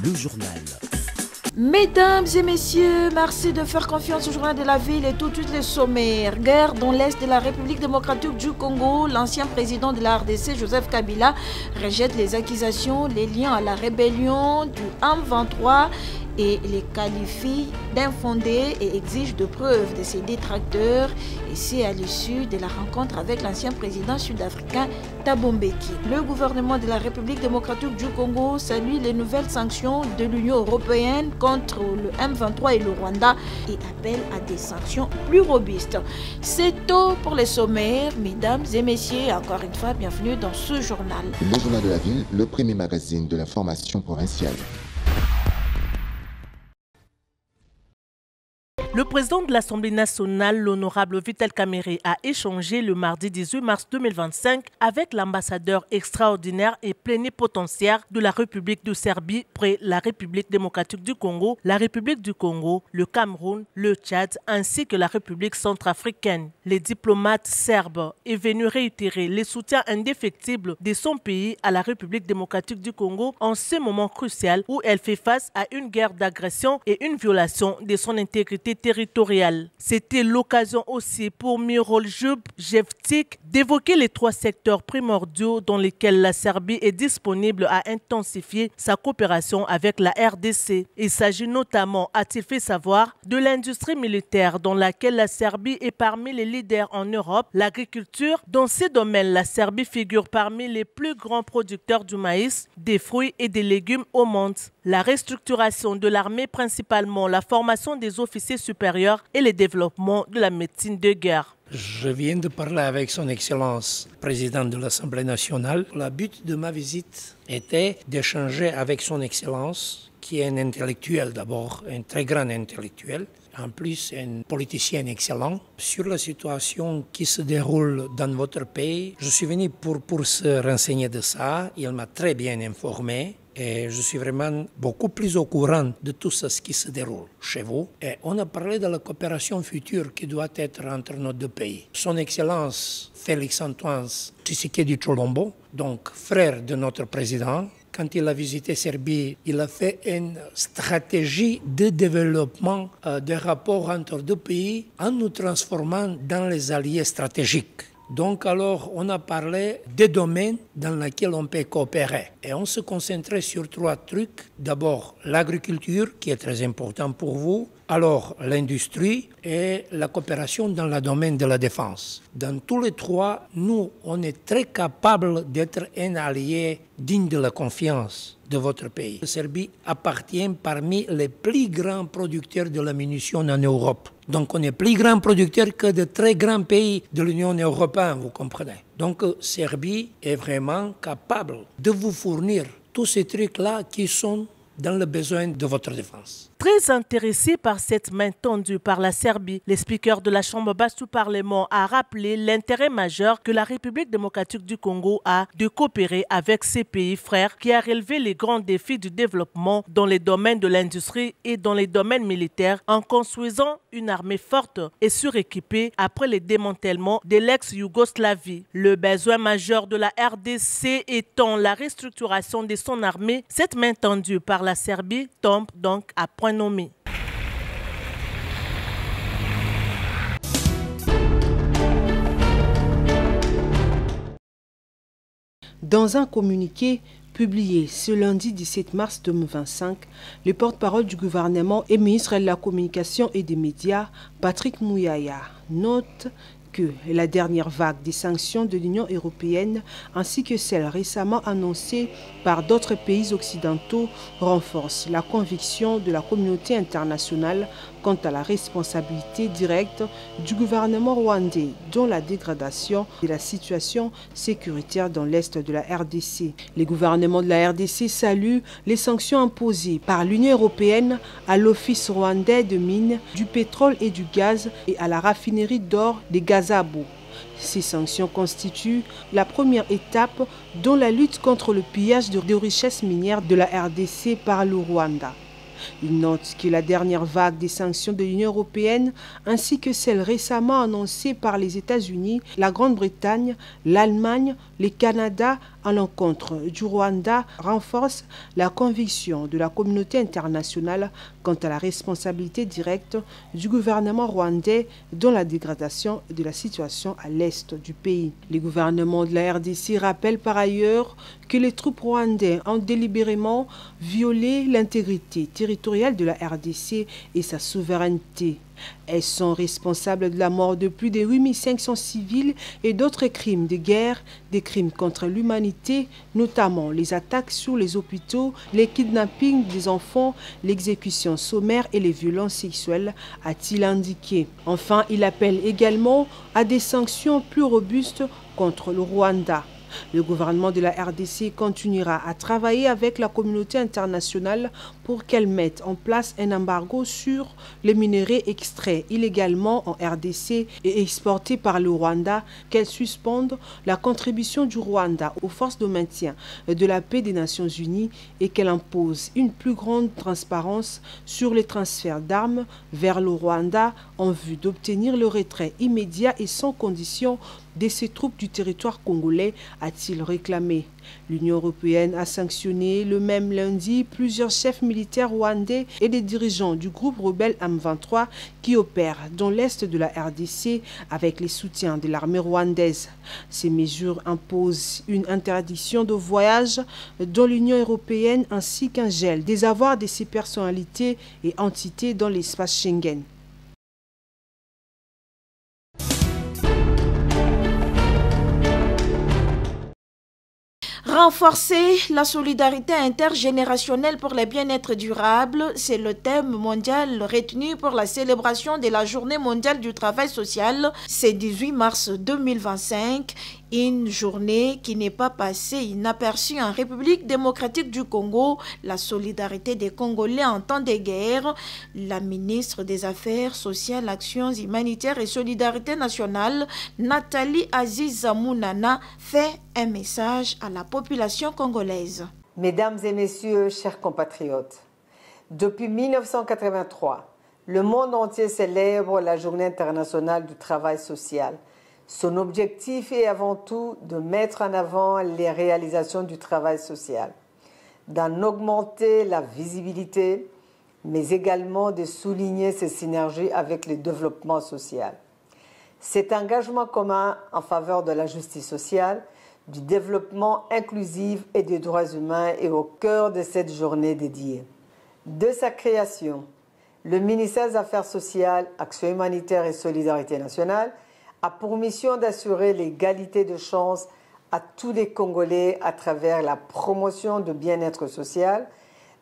le journal. Mesdames et messieurs, merci de faire confiance au journal de la ville et tout de suite les sommaires. Guerre dans l'est de la République démocratique du Congo. L'ancien président de la RDC, Joseph Kabila, rejette les accusations, les liens à la rébellion du M23 et les qualifie d'infondés et exige de preuves de ses détracteurs. Et c'est à l'issue de la rencontre avec l'ancien président sud-africain Thabo Mbeki. Le gouvernement de la République démocratique du Congo salue les nouvelles sanctions de l'Union européenne contre le M23 et le Rwanda et appelle à des sanctions plus robustes. C'est tout pour les sommaires, mesdames et messieurs. Encore une fois, bienvenue dans ce journal. Le journal de la ville, le premier magazine de l'information provinciale. Le président de l'Assemblée nationale, l'honorable Vital Kamerhe, a échangé le mardi 18 mars 2025 avec l'ambassadeur extraordinaire et plénipotentiaire de la République de Serbie près la République démocratique du Congo, la République du Congo, le Cameroun, le Tchad ainsi que la République centrafricaine. Les diplomates serbes est venu réitérer le soutien indéfectible de son pays à la République démocratique du Congo en ce moment crucial où elle fait face à une guerre d'agression et une violation de son intégrité territoriale. C'était l'occasion aussi pour Mirol Jevtic d'évoquer les trois secteurs primordiaux dans lesquels la Serbie est disponible à intensifier sa coopération avec la RDC. Il s'agit notamment, a-t-il fait savoir, de l'industrie militaire dans laquelle la Serbie est parmi les leaders en Europe, l'agriculture. Dans ces domaines, la Serbie figure parmi les plus grands producteurs du maïs, des fruits et des légumes au monde. La restructuration de l'armée, principalement la formation des officiers supérieurs et le développement de la médecine de guerre. Je viens de parler avec son Excellence, président de l'Assemblée nationale. Le but de ma visite était d'échanger avec son Excellence, qui est un intellectuel d'abord, un très grand intellectuel, en plus un politicien excellent, sur la situation qui se déroule dans votre pays. Je suis venu pour se renseigner de ça. Il m'a très bien informé. Et je suis vraiment beaucoup plus au courant de tout ce qui se déroule chez vous. Et on a parlé de la coopération future qui doit être entre nos deux pays. Son Excellence Félix-Antoine Tshisekedi Tshilombo, donc frère de notre président, quand il a visité Serbie, il a fait une stratégie de développement des rapports entre deux pays en nous transformant dans les alliés stratégiques. Donc alors, on a parlé des domaines dans lesquels on peut coopérer. Et on se concentrait sur trois trucs. D'abord, l'agriculture, qui est très important pour vous. Alors, l'industrie et la coopération dans le domaine de la défense. Dans tous les trois, nous, on est très capables d'être un allié digne de la confiance de votre pays. La Serbie appartient parmi les plus grands producteurs de la munition en Europe. Donc on est plus grand producteur que de très grands pays de l'Union européenne, vous comprenez. Donc Serbie est vraiment capable de vous fournir tous ces trucs-là qui sont dans le besoin de votre défense. Très intéressé par cette main tendue par la Serbie, le speaker de la Chambre basse du Parlement a rappelé l'intérêt majeur que la République démocratique du Congo a de coopérer avec ses pays frères qui a relevé les grands défis du développement dans les domaines de l'industrie et dans les domaines militaires en construisant une armée forte et suréquipée après le démantèlement de l'ex-Yougoslavie. Le besoin majeur de la RDC étant la restructuration de son armée, cette main tendue par la Serbie tombe donc à point nommé. Dans un communiqué publié ce lundi 17 mars 2025, le porte-parole du gouvernement et ministre de la Communication et des Médias, Patrick Mouyaya, note que la dernière vague des sanctions de l'Union européenne ainsi que celle récemment annoncée par d'autres pays occidentaux renforce la conviction de la communauté internationale quant à la responsabilité directe du gouvernement rwandais dans la dégradation de la situation sécuritaire dans l'est de la RDC. Le gouvernement de la RDC salue les sanctions imposées par l'Union européenne à l'Office rwandais de mines, du pétrole et du gaz et à la raffinerie d'or des Gazabo. Ces sanctions constituent la première étape dans la lutte contre le pillage de richesses minières de la RDC par le Rwanda. Il note que la dernière vague des sanctions de l'Union européenne ainsi que celle récemment annoncée par les États-Unis, la Grande-Bretagne, l'Allemagne, le Canada à l'encontre du Rwanda renforce la conviction de la communauté internationale quant à la responsabilité directe du gouvernement rwandais dans la dégradation de la situation à l'est du pays. Les gouvernements de la RDC rappellent par ailleurs que les troupes rwandaises ont délibérément violé l'intégrité territoriale de la RDC et sa souveraineté. Elles sont responsables de la mort de plus de 8500 civils et d'autres crimes de guerre, des crimes contre l'humanité, notamment les attaques sur les hôpitaux, les kidnappings des enfants, l'exécution sommaire et les violences sexuelles, a-t-il indiqué. Enfin, il appelle également à des sanctions plus robustes contre le Rwanda. Le gouvernement de la RDC continuera à travailler avec la communauté internationale pour qu'elle mette en place un embargo sur les minerais extraits illégalement en RDC et exportés par le Rwanda, qu'elle suspende la contribution du Rwanda aux forces de maintien de la paix des Nations Unies et qu'elle impose une plus grande transparence sur les transferts d'armes vers le Rwanda en vue d'obtenir le retrait immédiat et sans condition de ces troupes du territoire congolais, a-t-il réclamé. L'Union européenne a sanctionné le même lundi plusieurs chefs militaires rwandais et des dirigeants du groupe rebelle M23 qui opèrent dans l'est de la RDC avec les soutiens de l'armée rwandaise. Ces mesures imposent une interdiction de voyage dans l'Union européenne ainsi qu'un gel des avoirs de ces personnalités et entités dans l'espace Schengen. Renforcer la solidarité intergénérationnelle pour le bien-être durable, c'est le thème mondial retenu pour la célébration de la Journée mondiale du travail social. C'est 18 mars 2025, une journée qui n'est pas passée inaperçue en République démocratique du Congo. La solidarité des Congolais en temps de guerre. La ministre des Affaires sociales, Actions humanitaires et solidarité nationale, Nathalie Aziz Mounana, fait un message à la population congolaise. Mesdames et messieurs, chers compatriotes, depuis 1983, le monde entier célèbre la Journée internationale du travail social. Son objectif est avant tout de mettre en avant les réalisations du travail social, d'en augmenter la visibilité, mais également de souligner ses synergies avec le développement social. Cet engagement commun en faveur de la justice sociale, du développement inclusif et des droits humains est au cœur de cette journée dédiée. De sa création, le ministère des Affaires sociales, Action humanitaire et solidarité nationale a pour mission d'assurer l'égalité de chances à tous les Congolais à travers la promotion de bien-être social,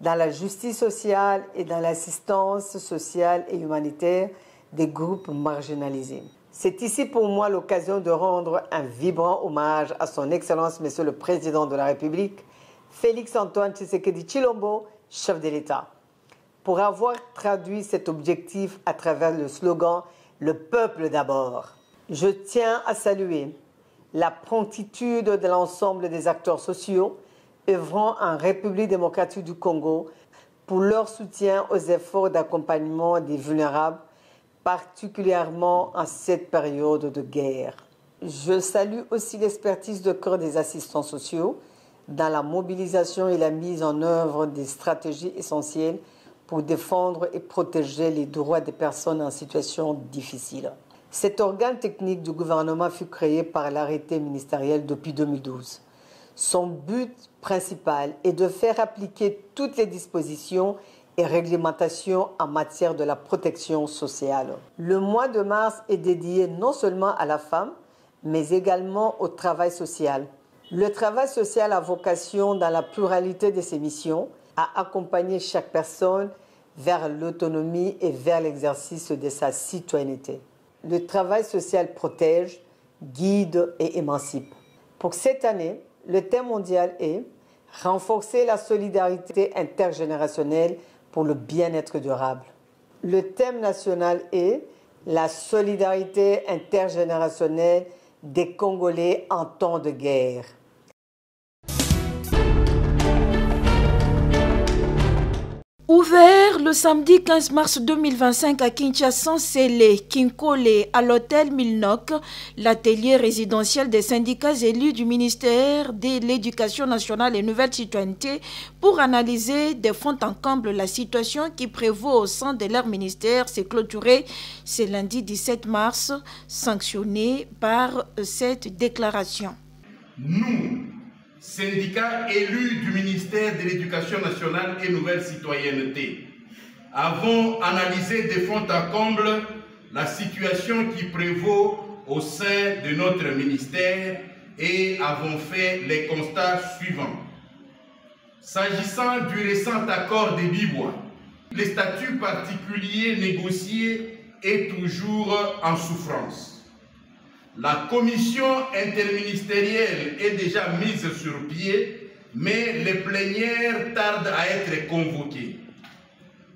dans la justice sociale et dans l'assistance sociale et humanitaire des groupes marginalisés. C'est ici pour moi l'occasion de rendre un vibrant hommage à son Excellence Monsieur le Président de la République, Félix-Antoine Tshisekedi Tshilombo, chef de l'État, pour avoir traduit cet objectif à travers le slogan « Le peuple d'abord ». Je tiens à saluer la promptitude de l'ensemble des acteurs sociaux œuvrant en République démocratique du Congo pour leur soutien aux efforts d'accompagnement des vulnérables, particulièrement en cette période de guerre. Je salue aussi l'expertise de cœur des assistants sociaux dans la mobilisation et la mise en œuvre des stratégies essentielles pour défendre et protéger les droits des personnes en situation difficile. Cet organe technique du gouvernement fut créé par l'arrêté ministériel depuis 2012. Son but principal est de faire appliquer toutes les dispositions et réglementations en matière de la protection sociale. Le mois de mars est dédié non seulement à la femme, mais également au travail social. Le travail social a vocation, dans la pluralité de ses missions, à accompagner chaque personne vers l'autonomie et vers l'exercice de sa citoyenneté. Le travail social protège, guide et émancipe. Pour cette année, le thème mondial est « Renforcer la solidarité intergénérationnelle pour le bien-être durable ». Le thème national est « La solidarité intergénérationnelle des Congolais en temps de guerre ». Ouvrir Ouvert le samedi 15 mars 2025 à Kinshasa, Sélé, Kinkole, à l'hôtel Milnok, l'atelier résidentiel des syndicats élus du ministère de l'Éducation nationale et Nouvelle Citoyenneté pour analyser de fond en comble la situation qui prévaut au sein de leur ministère s'est clôturé ce lundi 17 mars, sanctionné par cette déclaration. Nous, syndicats élus du ministère de l'Éducation nationale et Nouvelle Citoyenneté, avons analysé de fond en comble la situation qui prévaut au sein de notre ministère et avons fait les constats suivants. S'agissant du récent accord des Bibois, le statut particulier négocié est toujours en souffrance. La commission interministérielle est déjà mise sur pied, mais les plénières tardent à être convoquées.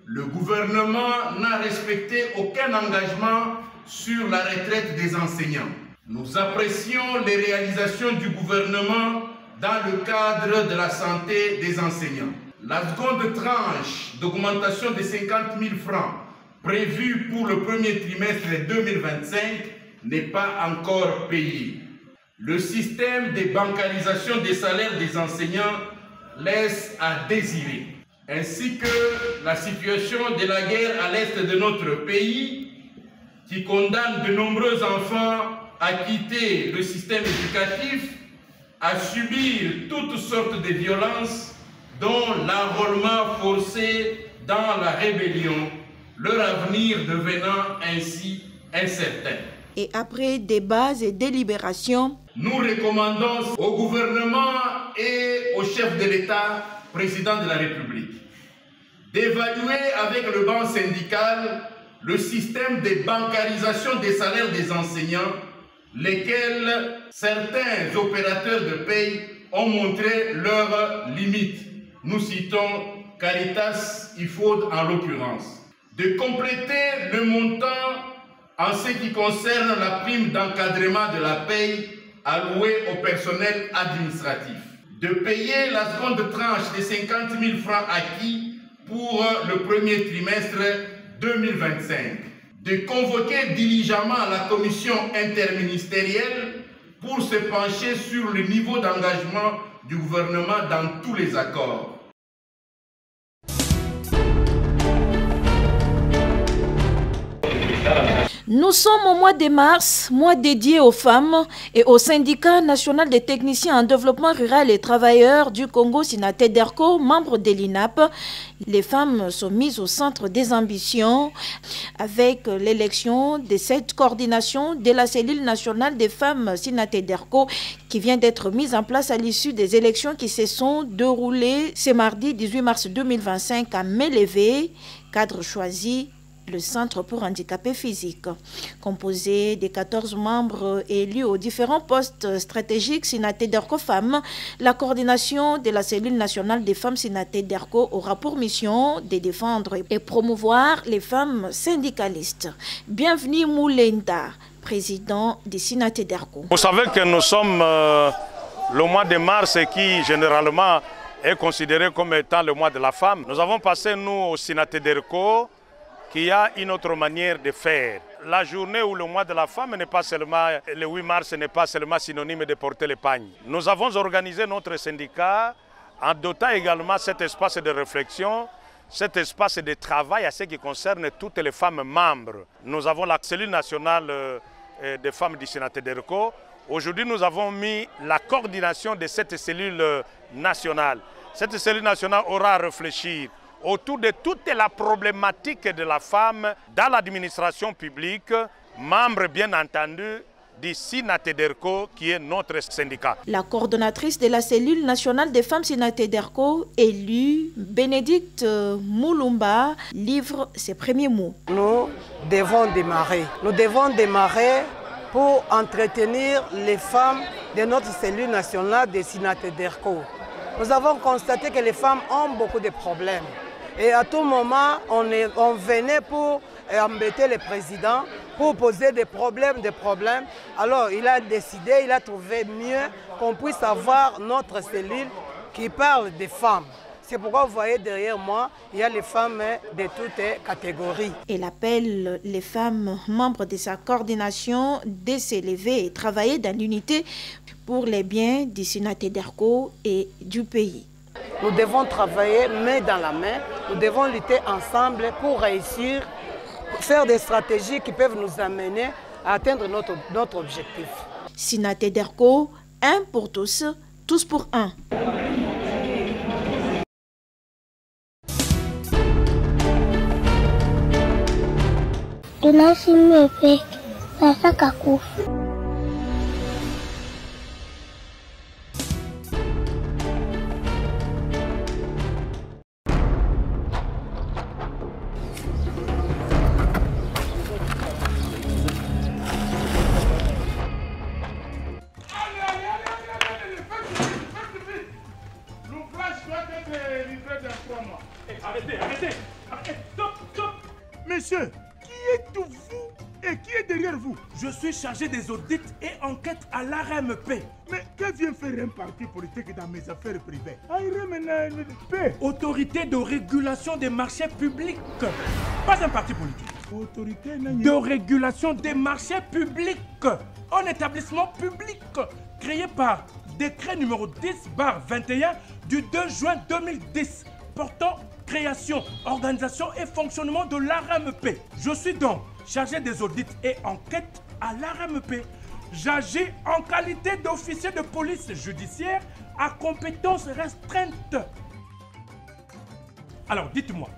Le gouvernement n'a respecté aucun engagement sur la retraite des enseignants. Nous apprécions les réalisations du gouvernement dans le cadre de la santé des enseignants. La seconde tranche d'augmentation de 50 000 francs prévue pour le premier trimestre 2025 n'est pas encore payée. Le système de bancarisation des salaires des enseignants laisse à désirer, ainsi que la situation de la guerre à l'est de notre pays qui condamne de nombreux enfants à quitter le système éducatif, à subir toutes sortes de violences, dont l'enrôlement forcé dans la rébellion, leur avenir devenant ainsi incertain. Et après débats et délibérations, nous recommandons au gouvernement et au chef de l'État, président de la République, d'évaluer avec le banc syndical le système de bancarisation des salaires des enseignants, lesquels certains opérateurs de paye ont montré leurs limites. Nous citons Caritas, IFOD en l'occurrence. De compléter le montant en ce qui concerne la prime d'encadrement de la paye allouée au personnel administratif. De payer la seconde tranche des 50 000 francs acquis pour le premier trimestre 2025. De convoquer diligemment la commission interministérielle pour se pencher sur le niveau d'engagement du gouvernement dans tous les accords. Nous sommes au mois de mars, mois dédié aux femmes et au syndicat national des techniciens en développement rural et travailleurs du Congo, SINATEDERCO, membre de l'INAP. Les femmes sont mises au centre des ambitions avec l'élection de cette coordination de la cellule nationale des femmes SINATEDERCO qui vient d'être mise en place à l'issue des élections qui se sont déroulées ce mardi 18 mars 2025 à Mélévé, cadre choisi le Centre pour handicapés physiques. Composé de 14 membres élus aux différents postes stratégiques SINATEDERCO Femmes, la coordination de la cellule nationale des femmes SINATEDERCO aura pour mission de défendre et promouvoir les femmes syndicalistes. Bienvenue Moulenda, président de SINATEDERCO. Vous savez que nous sommes le mois de mars qui généralement est considéré comme étant le mois de la femme. Nous avons passé, nous, au SINATEDERCO, qu'il y a une autre manière de faire. La journée ou le mois de la femme n'est pas seulement, le 8 mars n'est pas seulement synonyme de porter le pagne. Nous avons organisé notre syndicat en dotant également cet espace de réflexion, cet espace de travail à ce qui concerne toutes les femmes membres. Nous avons la cellule nationale des femmes du SINATEDERCO. Aujourd'hui, nous avons mis la coordination de cette cellule nationale. Cette cellule nationale aura à réfléchir autour de toute la problématique de la femme dans l'administration publique, membre bien entendu du SINATEDERCO qui est notre syndicat. La coordonnatrice de la cellule nationale des femmes SINATEDERCO, élue Bénédicte Moulumba, livre ses premiers mots. Nous devons démarrer pour entretenir les femmes de notre cellule nationale des SINATEDERCO. Nous avons constaté que les femmes ont beaucoup de problèmes. Et à tout moment, on venait pour embêter le président, pour poser des problèmes. Alors il a décidé, il a trouvé mieux qu'on puisse avoir notre cellule qui parle des femmes. C'est pourquoi vous voyez derrière moi, il y a les femmes de toutes catégories. Elle appelle les femmes membres de sa coordination de s'élever et travailler dans l'unité pour les biens du Sinatedarko et du pays. Nous devons travailler main dans la main, nous devons lutter ensemble pour réussir, faire des stratégies qui peuvent nous amener à atteindre notre objectif. Sinatedarko, un pour tous pour un. Monsieur, qui êtes-vous et qui est derrière vous? Je suis chargé des audits et enquêtes à l'ARMP. Mais que vient faire un parti politique dans mes affaires privées? Autorité de régulation des marchés publics. Pas un parti politique. Autorité de régulation des marchés publics. Un établissement public créé par décret numéro 10/21 du 2 juin 2010 portant création, organisation et fonctionnement de l'ARMP. Je suis donc chargé des audits et enquêtes à l'ARMP. J'agis en qualité d'officier de police judiciaire à compétences restreintes. Alors dites-moi,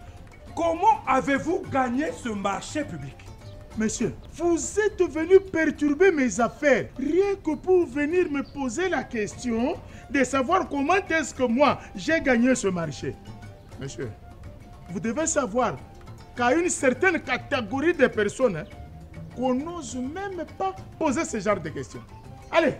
comment avez-vous gagné ce marché public? Monsieur, vous êtes venu perturber mes affaires, rien que pour venir me poser la question de savoir comment est-ce que moi j'ai gagné ce marché. Monsieur, vous devez savoir qu'à une certaine catégorie de personnes, qu'on n'ose même pas poser ce genre de questions. Allez,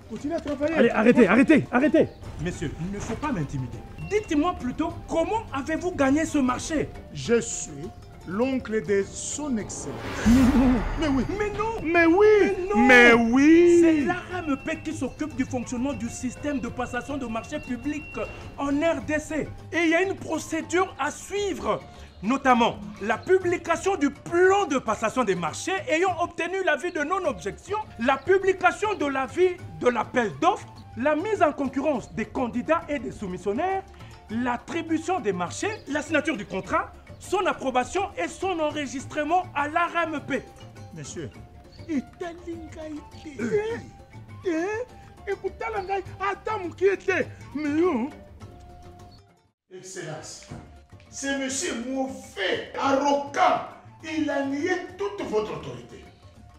continuez à travailler. Allez, arrêtez. Messieurs, il ne faut pas m'intimider. Dites-moi plutôt, comment avez-vous gagné ce marché? Je suis l'oncle de son excellence. Mais oui. Mais oui. C'est l'ARMP qui s'occupe du fonctionnement du système de passation de marché public en RDC. Et il y a une procédure à suivre, notamment la publication du plan de passation des marchés ayant obtenu l'avis de non-objection, la publication de l'avis de l'appel d'offres, la mise en concurrence des candidats et des soumissionnaires, l'attribution des marchés, la signature du contrat, son approbation et son enregistrement à l'ARMP. Monsieur, Excellence, c'est monsieur mauvais, arrogant. Il a nié toute votre autorité.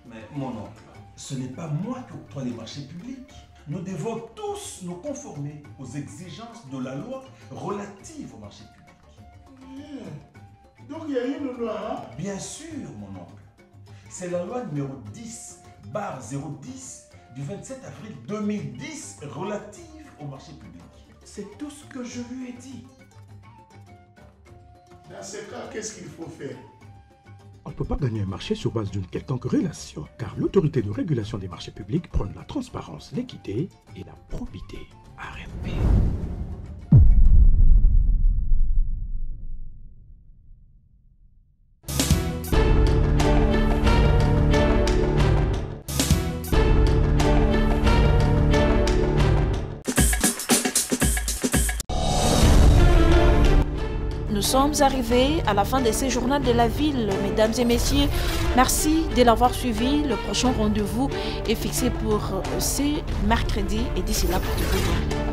Mais mon oncle, ce n'est pas moi qui octroie les marchés publics. Nous devons tous nous conformer aux exigences de la loi relative aux marchés publics. Donc il y a une loi, hein? Bien sûr, mon oncle. C'est la loi numéro 10/010 du 27 avril 2010 relative aux marchés publics. C'est tout ce que je lui ai dit. Dans ce cas, qu'est-ce qu'il faut faire? On ne peut pas gagner un marché sur base d'une quelconque relation, car l'autorité de régulation des marchés publics prône la transparence, l'équité et la probité. ARMP. Nous sommes arrivés à la fin de ce journal de la ville. Mesdames et messieurs, merci de l'avoir suivi. Le prochain rendez-vous est fixé pour ce mercredi et d'ici là, portez-vous bien.